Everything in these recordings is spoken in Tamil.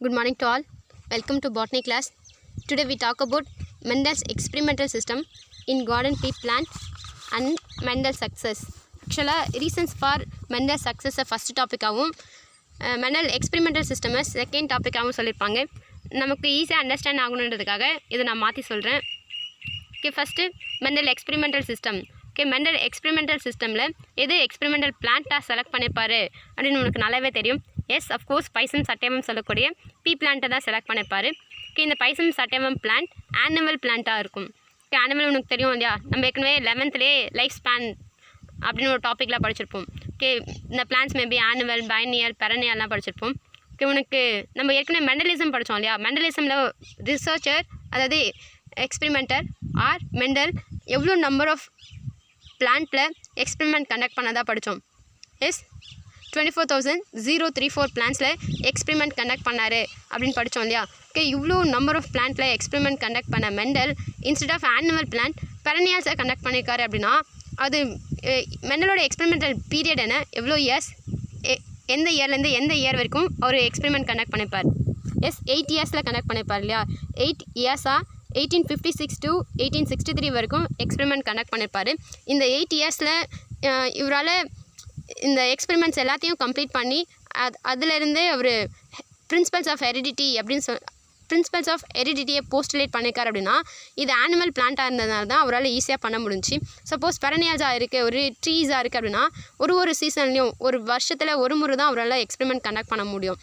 Good morning to all. Welcome to botany class. Today we talk about Mendel's experimental system in garden pea plant and Mendel's success. Actually, reasons for Mendel's success first topic ஆகும், Mendel experimental system second topic ஆகும் சொல்லியிருப்பாங்க. நமக்கு ஈஸியாக அண்டர்ஸ்டாண்ட் ஆகணுன்றதுக்காக இதை நான் மாற்றி சொல்கிறேன். Okay, first Mendel experimental system. Okay, Mendel experimental சிஸ்டமில் எது எக்ஸ்பெரிமெண்டல் பிளான்ட்டாக செலக்ட் பண்ணிப்பார் அப்படின்னு உனக்கு நல்லாவே தெரியும். எஸ், அஃப்கோர்ஸ் பைசம் சட்டேவம் சொல்லக்கூடிய பீ பிளான்ட்டை தான் செலக்ட் பண்ணிப்பார். ஓகே, இந்த பைசம் சட்டேவம் பிளான்ட் ஆனுவல் பிளான்ட்டாக இருக்கும். ஓகே, ஆனுவல் உனக்கு தெரியும் இல்லையா, நம்ம ஏற்கனவே 11th லைஃப் ஸ்பேன் அப்படின்னு ஒரு டாப்பிக்கில் படிச்சிருப்போம். ஓகே, இந்த பிளான்ஸ் மேபி ஆனுவல், பைனியல், பெரனியல்லாம் படிச்சிருப்போம். ஓகே, உனக்கு நம்ம ஏற்கனவே மெண்டலிசம் படித்தோம் இல்லையா, மெண்டலிசமில் ரிசர்ச்சர் அதாவது எக்ஸ்பெரிமெண்டர் ஆர் மெண்டல் எவ்வளோ நம்பர் ஆஃப் பிளான்ட்டில் எக்ஸ்பெரிமெண்ட் கண்டக்ட் பண்ணதாக படித்தோம். எஸ், 24,034 பிளான்ஸில் எக்ஸ்பெரிமெண்ட் கண்டக்ட் பண்ணார் அப்படின்னு படித்தோம் இல்லையா. ஓகே, இவ்வளோ நம்பர் ஆஃப் பிளான்ட்டில் எக்ஸ்பெரிமெண்ட் கண்டக்ட் பண்ண Mendel instead of annual plant பெரனியல்ஸை கண்டக்ட் பண்ணியிருக்காரு அப்படின்னா அது மெண்டலோட எக்ஸ்பெரிமெண்டல் பீரியட் என்ன, எவ்வளோ இயர்ஸ், எந்த இயர்லேருந்து எந்த இயர் வரைக்கும் அவர் எக்ஸ்பெரிமெண்ட் கண்டக்ட் பண்ணிப்பார். எஸ், 8 இயர்ஸில் கண்டக்ட் பண்ணிப்பார் இல்லையா. 8 இயர்ஸாக 1856 to 1863 வரைக்கும் எக்ஸ்பெரிமெண்ட் கண்டக்ட் பண்ணியிருப்பார். இந்த 8 இயர்ஸில் இவரால் இந்த எக்ஸ்பெரிமெண்ட்ஸ் எல்லாத்தையும் கம்ப்ளீட் பண்ணி அதிலிருந்தே அவர் பிரின்சிபல்ஸ் ஆஃப் ஹெரிடிட்டி அப்படின்னு பிரின்சிபல்ஸ் ஆஃப் ஹெரிடிட்டியை போஸ்டுலேட் பண்ணியிருக்காரு. அப்படின்னா இது ஆனிமல் பிளான்ட்டாக இருந்ததுனால தான் அவரால் ஈஸியாக பண்ண முடிஞ்சு. சப்போஸ் பெரனியல்ஸாக இருக்குது, ஒரு ட்ரீஸாக இருக்குது அப்படின்னா ஒரு சீசன்லேயும் ஒரு வருஷத்தில் ஒரு முறை தான் அவரால் எக்ஸ்பெரிமெண்ட் கண்டக்ட் பண்ண முடியும்.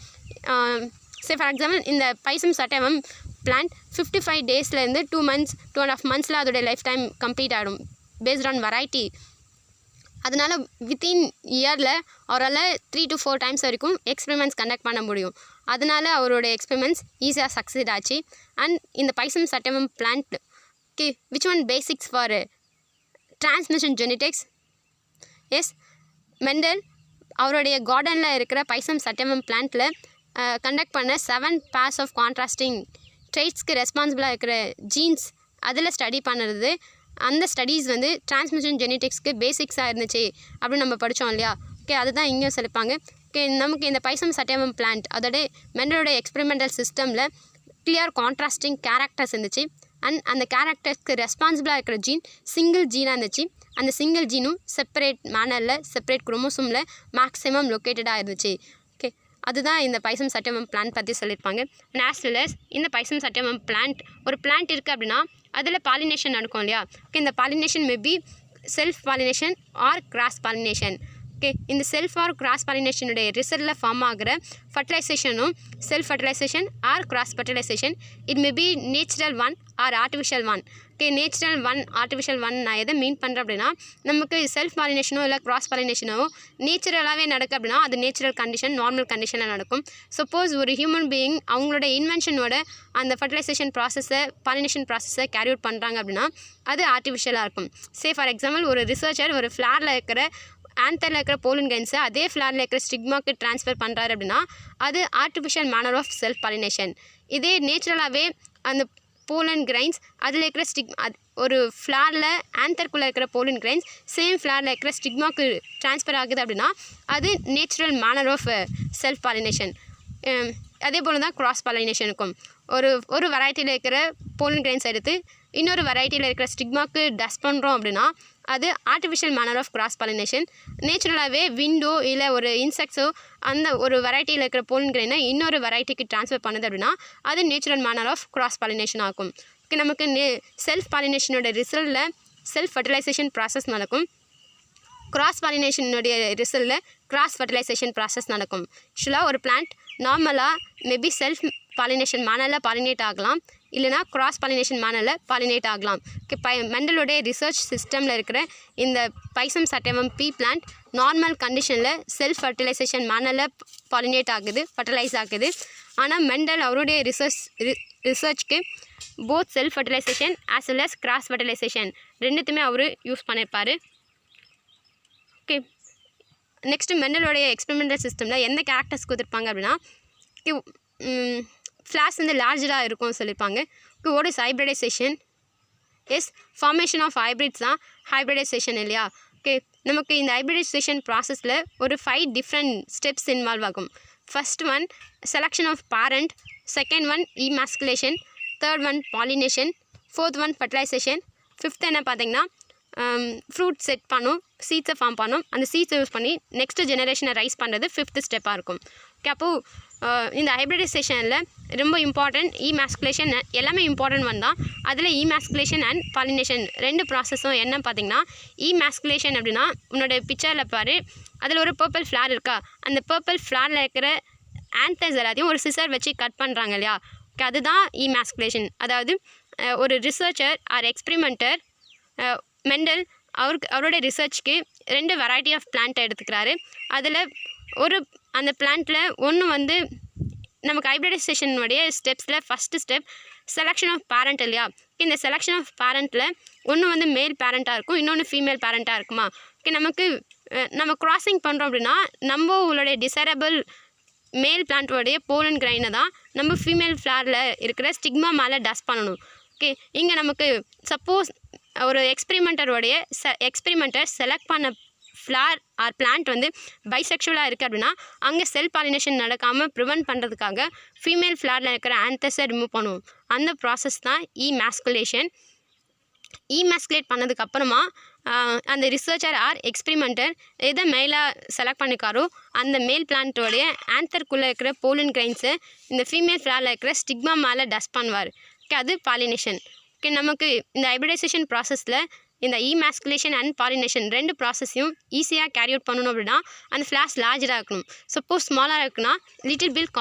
சே ஃபார் எக்ஸாம்பிள் இந்த Pisum sativum plant 55 டேஸ்லேருந்து 2 months 2.5 months அதோடைய லைஃப் டைம் கம்ப்ளீட் ஆகிடும் பேஸ்ட் ஆன் வெரைட்டி. அதனால் வித்தின் இயரில் அவரால் 3 to 4 times வரைக்கும் எக்ஸ்பெரிமெண்ட்ஸ் கண்டக்ட் பண்ண முடியும். அதனால் அவரோட எக்ஸ்பெரிமெண்ட்ஸ் ஈஸியாக சக்சீட் ஆச்சு. அண்ட் இந்த Pisum sativum plant okay which one basics for transmission genetics. Yes, Mendel அவருடைய கார்டனில் இருக்கிற பைசம் சட்டேவம் பிளான்ட்டில் கண்டக்ட் பண்ண 7 pairs ஆஃப் கான்ட்ராஸ்டிங் ட்ரெய்ட்ஸ்க்கு ரெஸ்பான்சிபிளாக இருக்கிற ஜீன்ஸ் அதில் ஸ்டடி பண்ணுறது. அந்த ஸ்டடீஸ் வந்து டிரான்ஸ்மிஷன் ஜெனடிக்ஸ்க்கு பேசிக்ஸாக இருந்துச்சு அப்படின்னு நம்ம படித்தோம் இல்லையா. ஓகே, அதுதான் இங்கேயும் சொல்லிப்பாங்க. ஓகே, நமக்கு இந்த பைசம் சட்டேவம் பிளான்ட் அதோட மெண்டலோட எக்ஸ்பெரிமெண்டல் சிஸ்டமில் கிளியர் கான்ட்ராஸ்டிங் கேரக்டர்ஸ் இருந்துச்சு. அண்ட் அந்த கேரக்டர்ஸ்க்கு ரெஸ்பான்சிபிளாக இருக்கிற ஜீன் சிங்கிள் ஜீனாக இருந்துச்சு. அந்த சிங்கிள் ஜீனும் செப்பரேட் மேனரில் செப்பரேட் குரோமோசோமில் மேக்ஸிமம் லொக்கேட்டடாக இருந்துச்சு. ஓகே, அதுதான் இந்த பைசம் சட்டேவம் பிளான்ட் பற்றி சொல்லியிருப்பாங்க. ஆஸ் வெல் அஸ் இந்த பைசம் சட்டேவம் பிளான்ட் ஒரு பிளான்ட் இருக்குது அப்படின்னா அதில் பாலினேஷன் நடக்கும் இல்லையா. ஓகே, இந்த pollination maybe self pollination or cross pollination. Okay, இந்த செல்ஃப் ஆர் கிராஸ் பாலினேஷனுடைய ரிசல்ட்டில் ஃபார்ம் ஆகிற ஃபர்டிலைசேஷனும் self fertilization or cross fertilization it may be natural one or artificial one. Okay, natural one artificial one நான் எதை மீன் பண்ணுறேன் அப்படின்னா நமக்கு செல்ஃப் பாலினேஷனோ இல்லை கிராஸ் பாலினேஷனோ நேச்சுரலாகவே நடக்கும் அப்படின்னா அது நேச்சுரல் கண்டிஷன் நார்மல் கண்டிஷனில் நடக்கும். சப்போஸ் ஒரு ஹியூமன் பீயிங் அவங்களோட இன்வென்ஷனோட அந்த ஃபர்டிலைசேஷன் ப்ராசஸை பாலினேஷன் ப்ராசஸை கேரி அவுட் பண்ணுறாங்க அப்படின்னா அது ஆர்டிஃபிஷியலாக இருக்கும். சே ஃபார் எக்ஸாம்பிள் ஒரு ரிசர்ச்சர் ஒரு ஃப்ளாரில் இருக்கிற ஆன்தரில் இருக்கிற போலன் கிரைன்ஸை அதே ஃப்ளாரில் இருக்கிற ஸ்டிக்மாக்கு ட்ரான்ஸ்ஃபர் பண்ணுறாரு அப்படின்னா அது artificial manner of self pollination. இதே நேச்சுரலாகவே அந்த போலன் கிரைன்ஸ் அதில் இருக்கிற ஒரு ஃப்ளாரில் ஆன்தர்க்குள்ளே இருக்கிற போலன் கிரைன்ஸ் சேம் ஃப்ளாரில் இருக்கிற ஸ்டிக்மாக்கு ட்ரான்ஸ்ஃபர் ஆகுது அப்படின்னா அது natural manner of self pollination. அதே போல் தான் கிராஸ் பாலினேஷனுக்கும் ஒரு வெரைட்டியில் இருக்கிற போலன் கிரைன்ஸ் எடுத்து இன்னொரு வெரைட்டியில் இருக்கிற ஸ்டிக்மாக்கு டஸ்ட் பண்ணுறோம் அப்படின்னா அது artificial manner of cross pollination. நேச்சுரலாகவே விண்டோ இல்லை ஒரு இன்செக்ட்ஸோ அந்த ஒரு வெரைட்டியில் இருக்கிற போலன் கிரைனை இன்னொரு வெரைட்டிக்கு ட்ரான்ஸ்ஃபர் பண்ணுது அப்படின்னா அது natural manner of cross pollination ஆகும். ஓகே, நமக்கு செல்ஃப் பாலினேஷனோட ரிசல்ட்டில் செல்ஃப் ஃபர்டிலைசேஷன் ப்ராசஸ் நடக்கும். கிராஸ் பாலினேஷனுடைய ரிசல்ட்டில் கிராஸ் ஃபர்டிலைசேஷன் ப்ராசஸ் நடக்கும். ஆக்சுவலாக ஒரு பிளான்ட் நார்மலாக மேபி செல்ஃப் பாலினேஷன் மேனரில் பாலினேட் ஆகலாம், இல்லைனா கிராஸ் பாலினேஷன் மேனரில் பாலினேட் ஆகலாம். ஓகே, மெண்டலோடைய ரிசர்ச் சிஸ்டமில் இருக்கிற இந்த Pisum sativum pea plant normal கண்டிஷனில் செல்ஃப் ஃபர்டிலைசேஷன் மேனரில் பாலினேட் ஆகுது, ஃபர்டிலைஸ் ஆகுது. ஆனால் மெண்டல் அவருடைய ரிசர்ச்க்கு both self fertilization as well as cross fertilisation ரெண்டுத்துமே அவர் யூஸ் பண்ணியிருப்பார். ஓகே, நெக்ஸ்ட்டு மெண்டலோடைய எக்ஸ்பெரிமெண்டல் சிஸ்டமில் எந்த கேரக்டர்ஸ் கொடுத்துருப்பாங்க அப்படின்னா ஃப்ளாஷ் வந்து லார்ஜராக இருக்கும் சொல்லியிருப்பாங்க. Okay, what is hybridisation? Yes, formation of hybrids தான் ஹைப்ரிடைசேஷன் இல்லையா. ஓகே, நமக்கு இந்த ஹைப்ரிடைசேஷன் ப்ராசஸில் ஒரு 5 different ஸ்டெப்ஸ் இன்வால்வ் ஆகும். First one selection of parent, second one emasculation, third one pollination, fourth one fertilisation, fifth என்ன பார்த்தீங்கன்னா ஃப்ரூட் செட் பண்ணும், சீட்ஸை ஃபார்ம் பண்ணும், அந்த சீட்ஸை யூஸ் பண்ணி நெக்ஸ்ட் ஜெனரேஷனை ரைஸ் பண்ணுறது ஃபிஃப்த் ஸ்டெப்பாக இருக்கும். ஓகே, அப்போது இந்த ஹைப்ரிடைசேஷனில் ரொம்ப இம்பார்ட்டன்ட் emasculation எல்லாமே இம்பார்ட்டன்ட் ஒன் தான். அதில் emasculation அண்ட் பாலினேஷன் ரெண்டு ப்ராசஸும் என்ன பார்த்தீங்கன்னா, emasculation அப்படின்னா உன்னோட பிக்சரில் பாரு, அதில் ஒரு பர்பிள் ஃப்ளார் இருக்கா, அந்த பர்பிள் ஃப்ளாரில் இருக்கிற ஆன்தர்ஸ் எல்லாத்தையும் ஒரு சிசர் வச்சு கட் பண்ணுறாங்க இல்லையா, ஓகே, அதுதான் emasculation. அதாவது ஒரு ரிசர்ச்சர் ஆர் எக்ஸ்பிரிமெண்டர் மெண்டல் அவரோட ரிசர்ச்க்கு 2 வெரைட்டி ஆஃப் பிளான்ட்டை எடுத்துக்கிறாரு. அதில் அந்த பிளான்ட்டில் ஒன்று வந்து நமக்கு ஹைப்ரிடைசேஷனுடைய ஸ்டெப்ஸில் first step selection of parent இல்லையா. இந்த செலெக்ஷன் ஆஃப் பேரண்ட்டில் ஒன்று வந்து மேல் பேரண்ட்டாக இருக்கும், இன்னொன்று ஃபீமேல் பேரண்ட்டாக இருக்குமா. ஓகே, நம்ம கிராசிங் பண்ணுறோம் அப்படின்னா நம்மளுடைய டிசைரபிள் மேல் பிளான்ட்டோடைய போலன் கிரைனை தான் நம்ம ஃபீமேல் ஃப்ளாரில் இருக்கிற ஸ்டிக்மா மேலே டஸ்ட் பண்ணணும். ஓகே, இங்கே நமக்கு சப்போஸ் ஒரு எக்ஸ்பிரிமெண்டர் செலக்ட் பண்ண ஃப்ளார் ஆர் பிளான்ட் வந்து பைசெக்ஷுவலாக இருக்குது அப்படின்னா அங்கே செல் பாலினேஷன் நடக்காமல் ப்ரிவென்ட் பண்ணுறதுக்காக ஃபீமேல் ஃப்ளாரில் இருக்கிற ஆன்தஸை ரிமூவ் பண்ணுவோம். அந்த ப்ராசஸ் தான் emasculation. emasculate பண்ணதுக்கப்புறமா அந்த ரிசர்ச்சர் ஆர் எக்ஸ்பிரிமெண்டர் எதை மேலாக செலக்ட் பண்ணிக்காரோ அந்த மேல் பிளான்ட்டோடைய ஆன்தர்க்குள்ளே இருக்கிற போலன் கிரைன்ஸை இந்த ஃபீமேல் ஃப்ளாரில் இருக்கிற ஸ்டிக்மா மேலே டஸ்ட் பண்ணுவார். ஓகே, அது பாலினேஷன். ஓகே, நமக்கு இந்த ஹைப்ரிடைசேஷன் ப்ராசஸில் இந்த emasculation அண்ட் பாலினேஷன் ரெண்டு ப்ராசஸையும் ஈஸியாக கேரி அவுட் பண்ணணும் அப்படின்னா அந்த ஃப்ளார்ஸ் லார்ஜராக இருக்கணும். சப்போஸ் ஸ்மாலாக இருக்குன்னா லிட்டில் பில்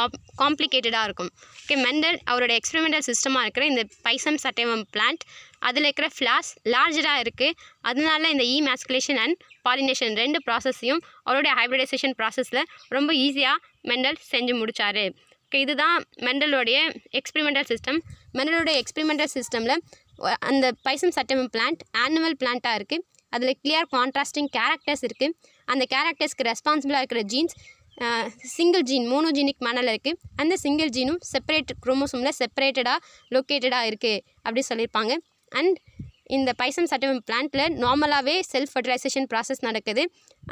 காம்ப்ளிகேட்டடாக இருக்கும். ஓகே, மெண்டல் அவரோட எக்ஸ்பெரிமெண்டல் சிஸ்டமாக இருக்கிற இந்த பைசம் சட்டைவம் பிளான்ட் அதில் இருக்கிற ஃப்ளார்ஸ் லார்ஜராக இருக்குது. அதனால இந்த emasculation அண்ட் பாலினேஷன் ரெண்டு ப்ராசஸையும் அவருடைய ஹைப்ரிடைசேஷன் ப்ராசஸில் ரொம்ப ஈஸியாக மெண்டல் செஞ்சு முடித்தார். ஓகே, இதுதான் மெண்டலோடைய எக்ஸ்பெரிமெண்டல் சிஸ்டம். மெண்டலோடைய எக்ஸ்பெரிமெண்டல் சிஸ்டமில் அந்த பைசம் சட்டமம் பிளான்ட் ஆனுவல் பிளான்ட்டாக இருக்குது. அதில் கிளியர் கான்ட்ராஸ்டிங் கேரக்டர்ஸ் இருக்குது. அந்த கேரக்டர்ஸ்க்கு ரெஸ்பான்சிபிளாக இருக்கிற ஜீன்ஸ் சிங்கிள் ஜீன் மோனோஜீனிக் மேனரில் இருக்குது. அந்த சிங்கிள் ஜீனும் செப்பரேட் குரோமோசோமில் செப்பரேட்டடாக லொக்கேட்டடாக இருக்குது அப்படி சொல்லியிருப்பாங்க. அண்ட் இந்த பைசம் சட்டமம் பிளான்ட்டில் நார்மலாகவே செல்ஃப் ஃபர்டிலைசேஷன் ப்ராசஸ் நடக்குது.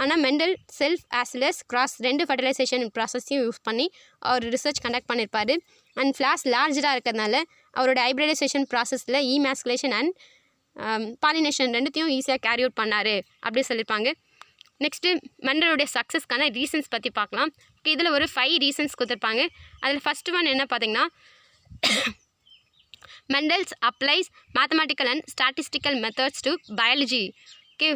ஆனால் மெண்டல் செல்ஃப் ஆஸ்லஸ் கிராஸ் ரெண்டு ஃபர்டிலைசேஷன் ப்ராசஸையும் யூஸ் பண்ணி அவர் ரிசர்ச் கண்டக்ட் பண்ணியிருப்பார். அண்ட் ஃப்ளார்ஸ் லார்ஜராக இருக்கிறதுனால அவரோட ஹைப்ரிடைசேஷன் ப்ராசஸில் emasculation அண்ட் பாலினேஷன் ரெண்டுத்தையும் ஈஸியாக கேரி அவுட் பண்ணார் அப்படி சொல்லியிருப்பாங்க. நெக்ஸ்ட்டு மெண்டலோடைய சக்ஸஸ்க்கான ரீசன்ஸ் பற்றி பார்க்கலாம். இதில் ஒரு 5 ரீசன்ஸ் கொடுத்துருப்பாங்க. அதில் ஃபஸ்ட்டு ஒன் என்ன பார்த்தீங்கன்னா, Mendel's applies mathematical and statistical methods to biology. Okay,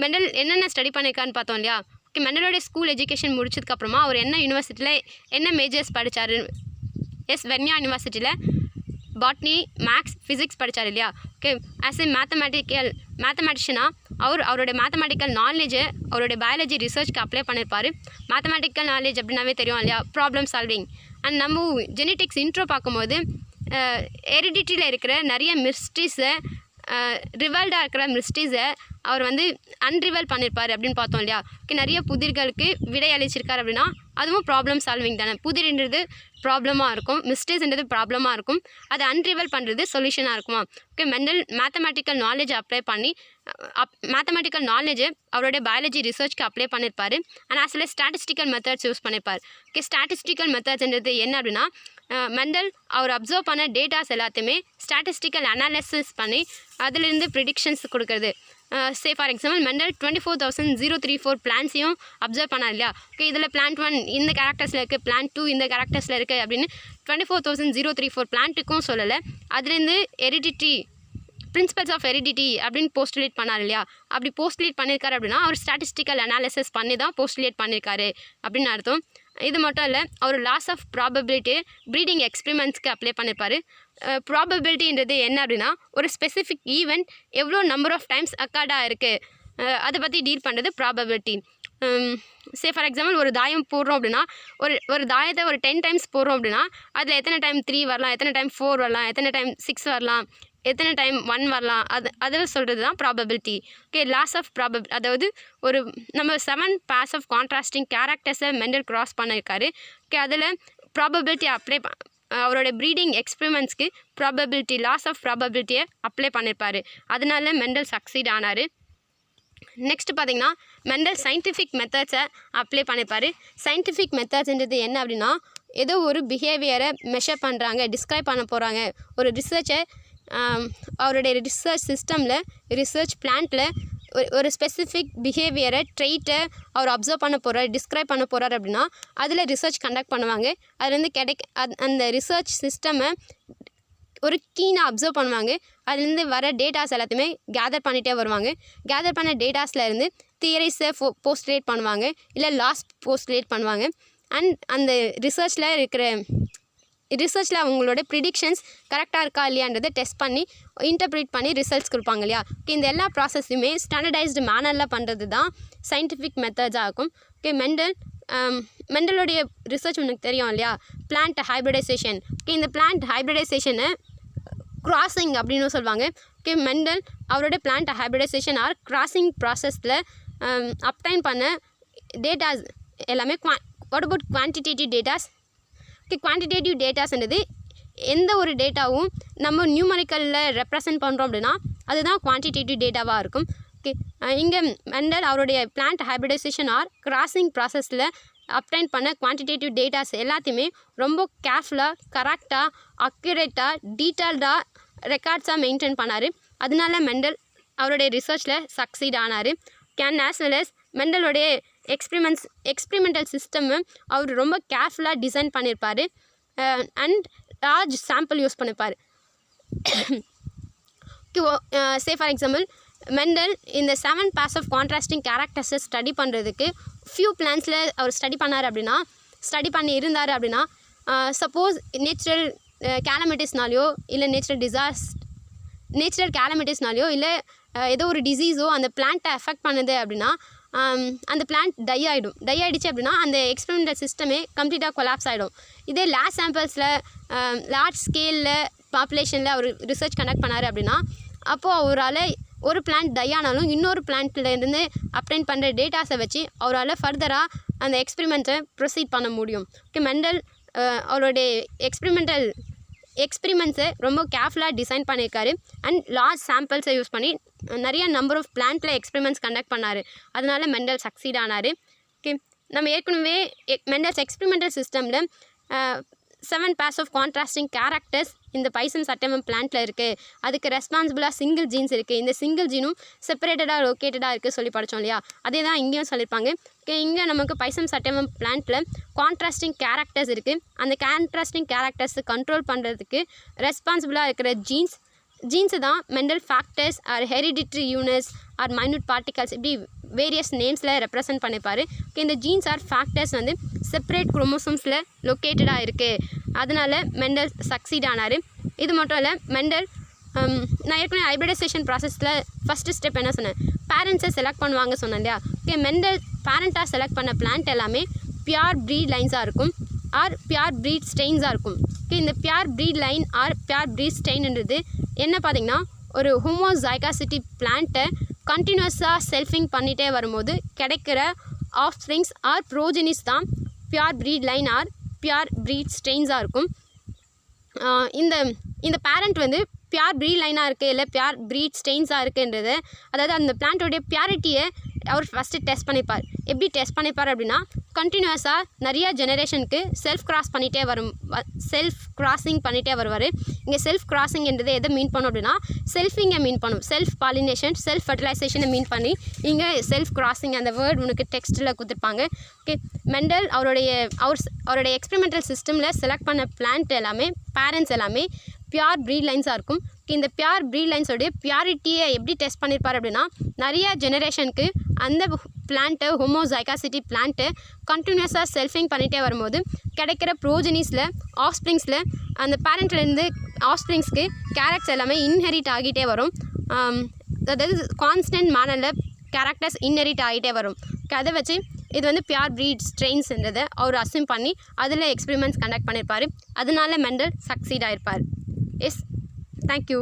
Mendel என்னென்ன ஸ்டடி பண்ணியிருக்கான்னு பார்த்தோம் இல்லையா. ஓகே, மெண்டலோடைய ஸ்கூல் எஜுகேஷன் முடிச்சதுக்கப்புறமா அவர் என்ன யூனிவர்சிட்டியில் என்ன மேஜர்ஸ் படித்தார், வெர்னியா யூனிவர்சிட்டியில் பாட்னி, மேக்ஸ், ஃபிசிக்ஸ் படித்தார் இல்லையா. ஓகே, ஆஸ் எ மேத்தமெட்டிஷனாக அவரோட மேத்தமெட்டிக்கல் நாலேஜை அவருடைய பயாலஜி ரிசர்ச்க்கு அப்ளை பண்ணியிருப்பார். மேத்தமெட்டிக்கல் நாலேஜ் அப்படின்னாவே தெரியும் இல்லையா, ப்ராப்ளம் சால்விங். அண்ட் நம்ம ஜெனட்டிக்ஸ் இன்ட்ரோ பார்க்கும்போது ஹெரிடிட்டியில் இருக்கிற நிறைய மிஸ்ட்ரீஸை ரிவல்டாக இருக்கிற மிஸ்ட்ரீஸை அவர் வந்து அன்ரிவல் பண்ணியிருப்பார் அப்படின்னு பார்த்தோம் இல்லையா. ஓகே, நிறைய புதிர்களுக்கு விடை அளிச்சிருக்கார் அப்படின்னா அதுவும் ப்ராப்ளம் சால்விங் தானே. புதிர்ன்றது ப்ராப்ளமாக இருக்கும், மிஸ்டேக்ஸ்ன்றது ப்ராப்ளமாக இருக்கும், அதை அன்ரிவல் பண்ணுறது சொல்யூஷனாக இருக்குமா. ஓகே, மெண்டல் மேத்தமெட்டிக்கல் நாலேஜை அப்ளை பண்ணி மேத்தமெட்டிக்கல் நாலேஜை அவருடைய பயாலஜி ரிசர்ச்க்கு அப்ளை பண்ணியிருப்பார். And as well statistical methods use பண்ணியிருப்பார். ஓகே, ஸ்டாட்டிஸ்டிக்கல் மெத்தட்ஸ்ன்றது என்ன அப்படின்னா, மெண்டல் அவர் அப்சர்வ் பண்ண டேட்டாஸ் எல்லாத்தையுமே ஸ்டாட்டிஸ்டிக்கல் அனாலிசிஸ் பண்ணி அதிலிருந்து ப்ரிடிக்ஷன்ஸ் கொடுக்குறது. சே ஃபார் எக்ஸாம்பிள் மெண்டல் 24,034 பிளான்ஸையும் அப்சர்வ் பண்ணார் இல்லையா. ஓகே, இதில் பிளான்ட் 1 இந்த கேரக்டர்ஸில் இருக்குது, பிளான்ட் 2 இந்த கேரக்டர்ஸில் இருக்குது அப்படின்னு 24,034 பிளான்ட்டுக்கும் சொல்லலை. அதுலேருந்து ஹெரிடிட்டி பிரின்சிபல்ஸ் ஆஃப் ஹெரிடிட்டி அப்படின்னு போஸ்டுலேட் பண்ணார் இல்லையா. அப்படி போஸ்டுலேட் பண்ணியிருக்காரு அப்படின்னா அவர் ஸ்டாட்டிஸ்டிக்கல் அனாலிசிஸ் பண்ணி தான் போஸ்டுலேட் பண்ணியிருக்காரு அப்படின்னு அர்த்தம். இது மட்டும் இல்லை, அவர் லாஸ் ஆஃப் ப்ராபபிலிட்டி ப்ரீடிங் எக்ஸ்பெரிமெண்ட்ஸ்க்கு அப்ளை பண்ணியிருப்பார். ப்ராபபிலிட்டின்றது என்ன அப்படின்னா ஒரு ஸ்பெசிஃபிக் ஈவெண்ட் எவ்வளோ நம்பர் ஆஃப் டைம்ஸ் அக்கார்டாக இருக்குது அதை பற்றி டீல் பண்ணுறது ப்ராபபிலிட்டி. சே ஃபார் எக்ஸாம்பிள் ஒரு தாயம் போடுறோம் அப்படின்னா ஒரு தாயத்தை ஒரு 10 டைம்ஸ் போடுறோம் அப்படின்னா அதில் எத்தனை டைம் 3 வரலாம், எத்தனை டைம் 4 வரலாம், எத்தனை டைம் 6 வரலாம், எத்தனை டைம் 1 வரலாம், அதில் சொல்கிறது தான் ப்ராபபிலிட்டி. ஓகே, லாஸ் ஆஃப் அதாவது நம்ம 7 பேர்ஸ் ஆஃப் கான்ட்ராஸ்டிங் கேரக்டர்ஸை மெண்டல் கிராஸ் பண்ணியிருக்காரு. ஓகே, அதில் ப்ராபபிலிட்டி அவரோட ப்ரீடிங் எக்ஸ்பெரிமெண்ட்ஸ்க்கு லாஸ் ஆஃப் ப்ராபபிலிட்டியை அப்ளை பண்ணியிருப்பார். அதனால மெண்டல் சக்சீட் ஆனார். நெக்ஸ்ட் பார்த்தீங்கன்னா மெண்டல் சயின்டிஃபிக் மெத்தட்ஸை அப்ளை பண்ணியிருப்பார். சயின்டிஃபிக் மெத்தட்ஸ்ன்றது என்ன அப்படின்னா, ஏதோ ஒரு பிஹேவியரை மெஷர் பண்ணுறாங்க, டிஸ்கிரைப் பண்ண போகிறாங்க, ஒரு ரிசர்ச்சை அவருடைய ரிசர்ச் சிஸ்டமில் ரிசர்ச் பிளான்ட்டில் ஒரு ஸ்பெசிஃபிக் பிஹேவியரை ட்ரெயிட்டை அவர் அப்சர்வ் பண்ண போகிறார், டிஸ்கிரைப் பண்ண போகிறார் அப்படின்னா அதில் ரிசர்ச் கண்டக்ட் பண்ணுவாங்க. அதுலேருந்து அந்த ரிசர்ச் சிஸ்டமை ஒரு கீனாக அப்சர்வ் பண்ணுவாங்க. அதுலேருந்து வர டேட்டாஸ் எல்லாத்தையுமே கேதர் பண்ணிகிட்டே வருவாங்க. கேதர் பண்ண டேட்டாஸ்லேருந்து தியரிஸை போஸ்ட்லேட் பண்ணுவாங்க, இல்லை லாஸ் போஸ்ட்லேட் பண்ணுவாங்க. அண்ட் அந்த ரிசர்ச்சில் அவங்களோட ப்ரிடிக்ஷன்ஸ் கரெக்டாக இருக்கா இல்லையான்றதை டெஸ்ட் பண்ணி இன்டர்பிரேட் பண்ணி ரிசல்ட்ஸ் கொடுப்பாங்க இல்லையா. ஓகே, இந்த எல்லா ப்ராசஸையுமே ஸ்டாண்டர்டைஸ்டு மேனரில் பண்ணுறது தான் சயின்டிஃபிக் மெத்தட்ஸாக இருக்கும். ஓகே, மெண்டலோடைய ரிசர்ச் உனக்கு தெரியும் இல்லையா, பிளான்ட் ஹைப்ரிடைசேஷன். ஓகே, இந்த பிளான்ட் ஹைப்ரிடைசேஷனை கிராசிங் அப்படின்னு சொல்லுவாங்க. ஓகே, மெண்டல் அவரோட பிளான்ட் ஹைப்ரிடைசேஷன் ஆர் கிராசிங் ப்ராசஸில் அப்டைன் பண்ண டேட்டாஸ் எல்லாமே what about quantitative datas. Okay, quantitative டேட்டாஸ்ன்றது எந்த ஒரு டேட்டாவும் நம்ம நியூமரிக்கலில் ரெப்ரசன்ட் பண்ணுறோம் அப்படின்னா அதுதான் குவான்டிடேட்டிவ் டேட்டாவாக இருக்கும். ஓகே, இங்கே மெண்டல் அவருடைய பிளான்ட் ஹைப்ரிடைசேஷன் ஆர் கிராசிங் ப்ராசஸில் அப்டைன் பண்ண குவான்டிடேட்டிவ் டேட்டாஸ் எல்லாத்தையுமே ரொம்ப கேர்ஃபுல்லாக, கரெக்டாக, அக்யூரேட்டாக, டீட்டெயில்டாக ரெக்கார்ட்ஸாக மெயின்டைன் பண்ணார். அதனால மெண்டல் அவருடைய ரிசர்ச்சில் சக்சீட் ஆனார். ஆஸ் வெல் அஸ் மெண்டலோடைய எக்ஸ்பிரிமெண்டல் சிஸ்டம் அவர் ரொம்ப கேர்ஃபுல்லாக டிசைன் பண்ணியிருப்பார். அண்ட் லார்ஜ் சாம்பிள் யூஸ் பண்ணியிருப்பார். சே ஃபார் எக்ஸாம்பிள் மெண்டல் இந்த 7 pairs of contrasting characters study பண்ணுறதுக்கு ஃபியூ பிளான்ஸில் அவர் ஸ்டடி பண்ணி இருந்தார் அப்படின்னா சப்போஸ் நேச்சுரல் கேலமிட்டிஸ்னாலையோ இல்லை நேச்சுரல் கேலமிட்டிஸ்னாலையோ இல்லை ஏதோ ஒரு டிசீஸோ அந்த பிளான்ட்டை எஃபெக்ட் பண்ணுது அப்படின்னா அந்த பிளான்ட் டை ஆகிடுச்சு அப்படின்னா அந்த எக்ஸ்பெரிமெண்டல் சிஸ்டமே கம்ப்ளீட்டாக கொலாப்ஸ் ஆகிடும். இதே லேப் சாம்பிள்ஸில் லார்ஜ் ஸ்கேலில் பாப்புலேஷனில் அவர் ரிசர்ச் கண்டக்ட் பண்ணார் அப்படின்னா அப்போது அவரால் ஒரு பிளான்ட் டை ஆனாலும் இன்னொரு பிளான்ட்லேருந்து அப்டைன் பண்ணுற டேட்டாஸை வச்சு அவரால் ஃபர்தராக அந்த எக்ஸ்பெரிமெண்ட்டை ப்ரொசீட் பண்ண முடியும். ஓகே, மெண்டல் அவருடைய எக்ஸ்பெரிமெண்ட்ஸை ரொம்ப கேர்ஃபுல்லாக டிசைன் பண்ணியிருக்காரு. அண்ட் லார்ஜ் சாம்பிள்ஸை யூஸ் பண்ணி நிறைய நம்பர் ஆஃப் பிளான்ட்டில் எக்ஸ்பெரிமெண்ட்ஸ் கண்டக்ட் பண்ணார். அதனால மெண்டல் சக்சீட் ஆனார். ஓகே, நம்ம ஏற்கனவே மெண்டல்ஸ் எக்ஸ்பெரிமெண்டல் சிஸ்டமில் 7 pairs of contrasting characters இந்த பைசம் சட்டமம் பிளான்ட்டில் இருக்குது. அதுக்கு ரெஸ்பான்சிபிளாக சிங்கிள் ஜீன்ஸ் இருக்குது. இந்த சிங்கிள் ஜீனும் செப்பரேட்டடாக லொக்கேட்டடாக இருக்குது சொல்லி படித்தோம் இல்லையா, அதே தான் இங்கேயும் சொல்லியிருப்பாங்க. ஓகே, இங்கே நமக்கு பைசம் சட்டமம் பிளான்ட்டில் கான்ட்ராஸ்டிங் கேரக்டர்ஸ் இருக்குது. அந்த கான்ட்ராஸ்டிங் கேரக்டர்ஸை கண்ட்ரோல் பண்ணுறதுக்கு ரெஸ்பான்சிபிளாக இருக்கிற ஜீன்ஸு தான் Mendel factors or hereditary units or minute particles இப்படி வேரியஸ் நேம்ஸில் ரெப்ரசன்ட் பண்ணிப்பார். ஓகே, இந்த ஜீன்ஸ் ஆர் ஃபேக்டர்ஸ் வந்து செப்பரேட் குரோமோசோம்ஸில் லொக்கேட்டடாக இருக்குது. அதனால் மெண்டல் சக்சீட் ஆனார். இது மட்டும் இல்லை, மெண்டல் நான் ஏற்கனவே ஹைப்ரிடைசேஷன் ப்ராசஸில் ஃபஸ்ட்டு ஸ்டெப் என்ன சொன்னேன், பேரண்ட்ஸை செலக்ட் பண்ணுவாங்க சொன்னேன் இல்லையா. ஓகே, மெண்டல் பேரண்ட்டாக செலக்ட் பண்ண பிளான்ட் எல்லாமே பியூர் ப்ரீட் லைன்ஸாக இருக்கும் ஆர் பியூர் ப்ரீட் ஸ்டெயின்ஸாக இருக்கும். ஓகே, இந்த pure breed line or pure breed ஸ்டெயின்ன்றது என்ன பார்த்திங்கன்னா, ஒரு ஹோமோசைகாசிட்டி பிளான்ட்டை கண்டினியூஸாக செல்ஃபிங் பண்ணிகிட்டே வரும்போது கிடைக்கிற ஆஃப்ஸ்ப்ரிங்ஸ் ஆர் ப்ரோஜெனிஸ் தான் pure breed line or pure breed ஸ்டெயின்ஸாக இருக்கும். இந்த பேரண்ட் வந்து பியூர் ப்ரீட் லைனாக இருக்குது இல்லை பியூர் ப்ரீட் ஸ்டெயின்ஸாக இருக்குன்றது, அதாவது அந்த பிளான்ட்டோடைய பியூரிட்டியை அவர் ஃபஸ்ட்டு டெஸ்ட் பண்ணிப்பார். எப்படி டெஸ்ட் பண்ணிப்பார் அப்படின்னா, கண்டினியூஸாக நிறையா ஜெனரேஷனுக்கு செல்ஃப் கிராசிங் பண்ணிகிட்டே வருவார். இங்கே செல்ஃப் கிராசிங்ன்றது எதை மீன் பண்ணும் அப்படின்னா, செல்ஃபிங்கை மீன் பண்ணும். செல்ஃப் பாலினேஷன், செல்ஃப் ஃபர்டிலைசேஷனை மீன் பண்ணி இங்கே செல்ஃப் கிராசிங் அந்த வேர்ட் உனக்கு டெக்ஸ்ட்டில் கொடுத்துருப்பாங்க. ஓகே, மெண்டல் அவருடைய எக்ஸ்பெரிமெண்டல் சிஸ்டமில் செலக்ட் பண்ண பிளான்ட் எல்லாமே பேரண்ட்ஸ் எல்லாமே பியூர் ப்ரீட் லைன்ஸாக இருக்கும். இந்த பியூர் ப்ரீட் லைன்ஸோடைய பியூரிட்டியை எப்படி டெஸ்ட் பண்ணியிருப்பார் அப்படின்னா, நிறைய ஜெனரேஷனுக்கு அந்த பிளான்ட்டு ஹோமோசைகாசிட்டி பிளான்ட்டு கண்டினியூஸாக செல்ஃபிங் பண்ணிகிட்டே வரும்போது கிடைக்கிற ப்ரோஜெனிஸில் ஆஃப்ஸ்ப்ரிங்ஸில் அந்த பேரண்ட்லேருந்து ஆஃப்ஸ்ப்ரிங்ஸ்க்கு கேரக்டர்ஸ் எல்லாமே இன்ஹெரிட் ஆகிட்டே வரும். அதாவது கான்ஸ்டன்ட் மேனரில் கேரக்டர்ஸ் இன்ஹெரிட் ஆகிட்டே வரும். அதை வச்சு இது வந்து பியூர் ப்ரீட் ஸ்ட்ரெயின்ஸ்ன்றதை அவர் அஸ்யூம் பண்ணி அதில் எக்ஸ்பெரிமெண்ட்ஸ் கண்டக்ட் பண்ணியிருப்பார். அதனால மெண்டல் சக்சீட் ஆகிருப்பார். Yes, thank you.